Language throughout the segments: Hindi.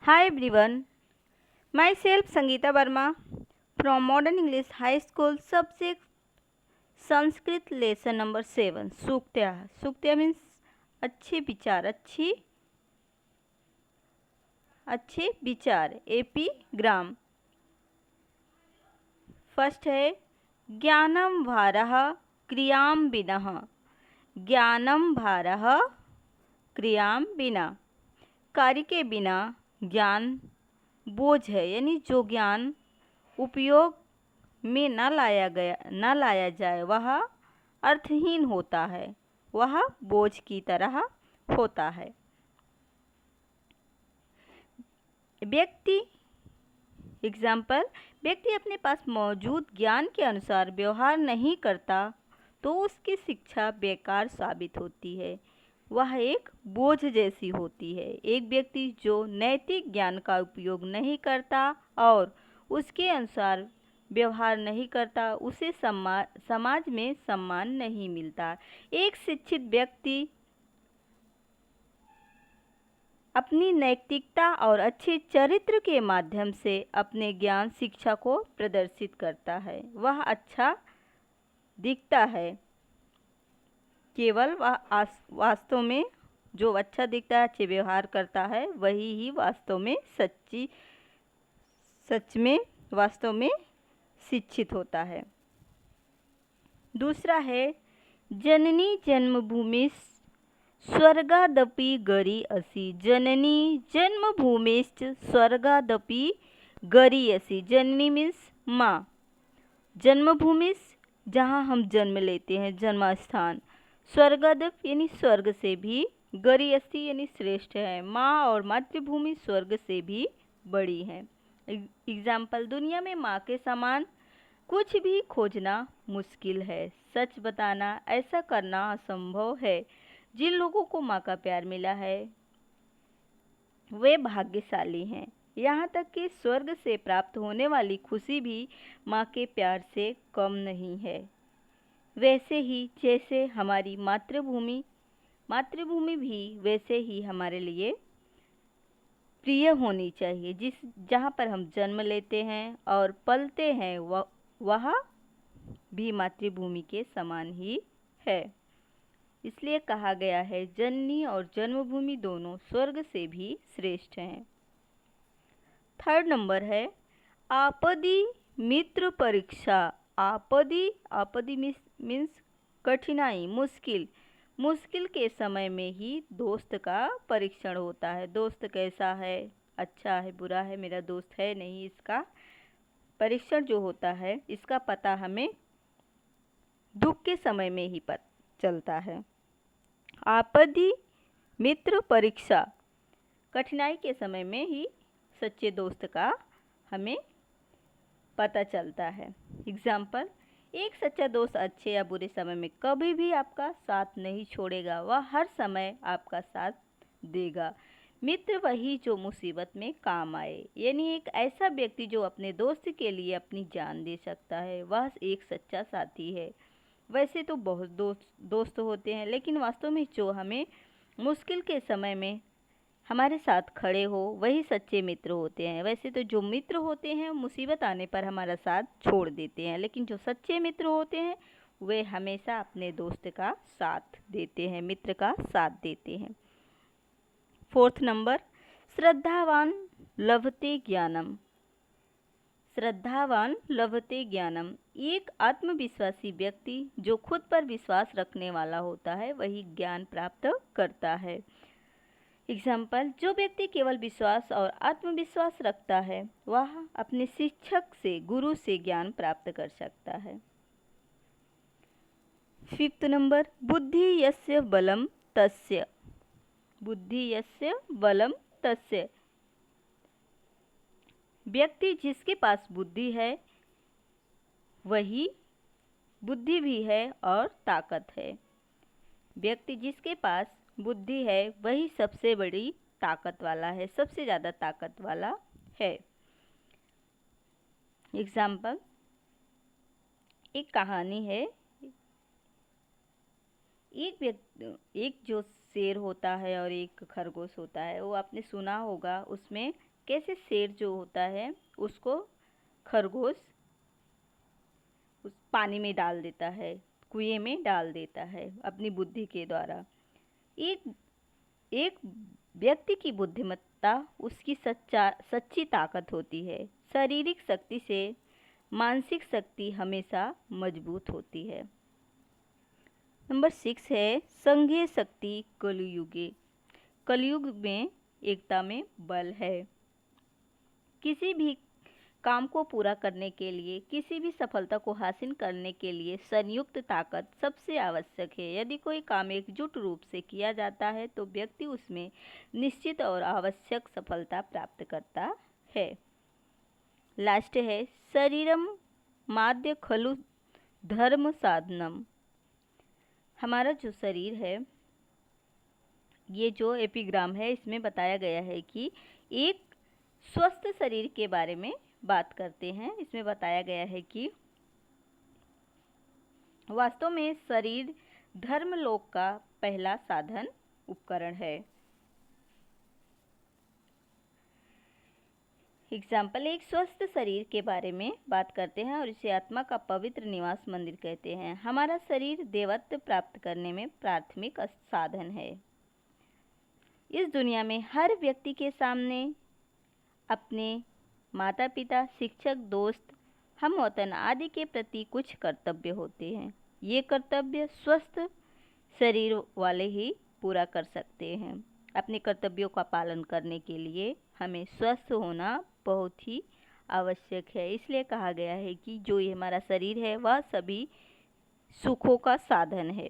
Hi everyone, myself Sangeeta Verma from Modern English High School subject Sanskrit lesson number 7 सूक्त्या. सूक्त्या means अच्छे विचार, अच्छे विचार. एपिग्राम. फर्स्ट है ज्ञानम भारः क्रियाम विनः. ज्ञानम भारः क्रियाम बिना. कार्य के बिना ज्ञान बोझ है, यानी जो ज्ञान उपयोग में न लाया जाए वह अर्थहीन होता है, वह बोझ की तरह होता है. व्यक्ति एग्जाम्पल, व्यक्ति अपने पास मौजूद ज्ञान के अनुसार व्यवहार नहीं करता तो उसकी शिक्षा बेकार साबित होती है, वह एक बोझ जैसी होती है. एक व्यक्ति जो नैतिक ज्ञान का उपयोग नहीं करता और उसके अनुसार व्यवहार नहीं करता उसे समाज में सम्मान नहीं मिलता. एक शिक्षित व्यक्ति अपनी नैतिकता और अच्छे चरित्र के माध्यम से अपने ज्ञान शिक्षा को प्रदर्शित करता है. वह अच्छा दिखता है, केवल वह वास्तव में जो अच्छा दिखता है, अच्छे व्यवहार करता है, वही ही वास्तव में शिक्षित होता है. दूसरा है जननी जन्मभूमि स्वर्गादपि गरी असि. जननी जन्मभूमिश्च स्वर्गादपि गरी असि. जननी मीन्स माँ. जन्मभूमि जहाँ हम जन्म लेते हैं, जन्म स्थान. स्वर्गादप यानी स्वर्ग से भी. गरी अस्ति यानी श्रेष्ठ है. माँ और मातृभूमि स्वर्ग से भी बड़ी है. एग्जाम्पल, दुनिया में माँ के समान कुछ भी खोजना मुश्किल है. सच बताना, ऐसा करना असंभव है. जिन लोगों को माँ का प्यार मिला है वे भाग्यशाली हैं. यहाँ तक कि स्वर्ग से प्राप्त होने वाली खुशी भी माँ के प्यार से कम नहीं है. वैसे ही जैसे हमारी मातृभूमि भी वैसे ही हमारे लिए प्रिय होनी चाहिए. जहाँ पर हम जन्म लेते हैं और पलते हैं वह भी मातृभूमि के समान ही है. इसलिए कहा गया है जननी और जन्मभूमि दोनों स्वर्ग से भी श्रेष्ठ हैं. थर्ड नंबर है आपदी मित्र परीक्षा. आपदी मीन्स कठिनाई, मुश्किल के समय में ही दोस्त का परीक्षण होता है. दोस्त कैसा है, अच्छा है, बुरा है, मेरा दोस्त है नहीं, इसका परीक्षण जो होता है इसका पता हमें दुख के समय में ही चलता है. आपदी मित्र परीक्षा, कठिनाई के समय में ही सच्चे दोस्त का हमें पता चलता है. एग्जाम्पल, एक सच्चा दोस्त अच्छे या बुरे समय में कभी भी आपका साथ नहीं छोड़ेगा, वह हर समय आपका साथ देगा. मित्र वही जो मुसीबत में काम आए, यानी एक ऐसा व्यक्ति जो अपने दोस्त के लिए अपनी जान दे सकता है, वह एक सच्चा साथी है. वैसे तो बहुत दोस्त होते हैं, लेकिन वास्तव में जो हमें मुश्किल के समय में हमारे साथ खड़े हो वही सच्चे मित्र होते हैं. वैसे तो जो मित्र होते हैं मुसीबत आने पर हमारा साथ छोड़ देते हैं, लेकिन जो सच्चे मित्र होते हैं वे हमेशा अपने दोस्त का साथ देते हैं, मित्र का साथ देते हैं. फोर्थ नंबर, श्रद्धावान लभते ज्ञानम. श्रद्धावान लभते ज्ञानम, एक आत्मविश्वासी व्यक्ति जो खुद पर विश्वास रखने वाला होता है वही ज्ञान प्राप्त करता है. एग्जाम्पल, जो व्यक्ति केवल विश्वास और आत्मविश्वास रखता है वह अपने शिक्षक से, गुरु से ज्ञान प्राप्त कर सकता है. फिफ्थ नंबर, बुद्धि यस्य बलम तस्य. बुद्धि यस्य बलम तस्य, व्यक्ति जिसके पास बुद्धि है वही बुद्धि भी है और ताकत है. व्यक्ति जिसके पास बुद्धि है वही सबसे बड़ी ताकत वाला है, सबसे ज़्यादा ताकत वाला है. एग्जाम्पल, एक कहानी है. एक जो शेर होता है और एक खरगोश होता है, वो आपने सुना होगा. उसमें कैसे शेर जो होता है उसको खरगोश उस पानी में डाल देता है, कुएं में डाल देता है अपनी बुद्धि के द्वारा। एक एक व्यक्ति की बुद्धिमत्ता उसकी सच्ची ताकत होती है। शारीरिक शक्ति से मानसिक शक्ति हमेशा मजबूत होती है। नंबर 6 है संघीय शक्ति कलयुगे। कलयुग में एकता में बल है। किसी भी काम को पूरा करने के लिए, किसी भी सफलता को हासिल करने के लिए संयुक्त ताकत सबसे आवश्यक है। यदि कोई काम एकजुट रूप से किया जाता है तो व्यक्ति उसमें निश्चित और आवश्यक सफलता प्राप्त करता है। लास्ट है शरीरम माद्य खलु धर्म साधनम। हमारा जो शरीर है, ये जो एपिग्राम है इसमें बताया गया है कि एक स्वस्थ शरीर के बारे में बात करते हैं। इसमें बताया गया है कि वास्तव में शरीर धर्मलोक का पहला साधन उपकरण है। एग्जाम्पल, एक स्वस्थ शरीर के बारे में बात करते हैं और इसे आत्मा का पवित्र निवास मंदिर कहते हैं। हमारा शरीर देवत्व प्राप्त करने में प्राथमिक साधन है। इस दुनिया में हर व्यक्ति के सामने अपने माता पिता, शिक्षक, दोस्त, हम वतन आदि के प्रति कुछ कर्तव्य होते हैं। ये कर्तव्य स्वस्थ शरीर वाले ही पूरा कर सकते हैं। अपने कर्तव्यों का पालन करने के लिए हमें स्वस्थ होना बहुत ही आवश्यक है। इसलिए कहा गया है कि जो ये हमारा शरीर है वह सभी सुखों का साधन है।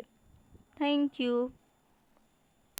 Thank you.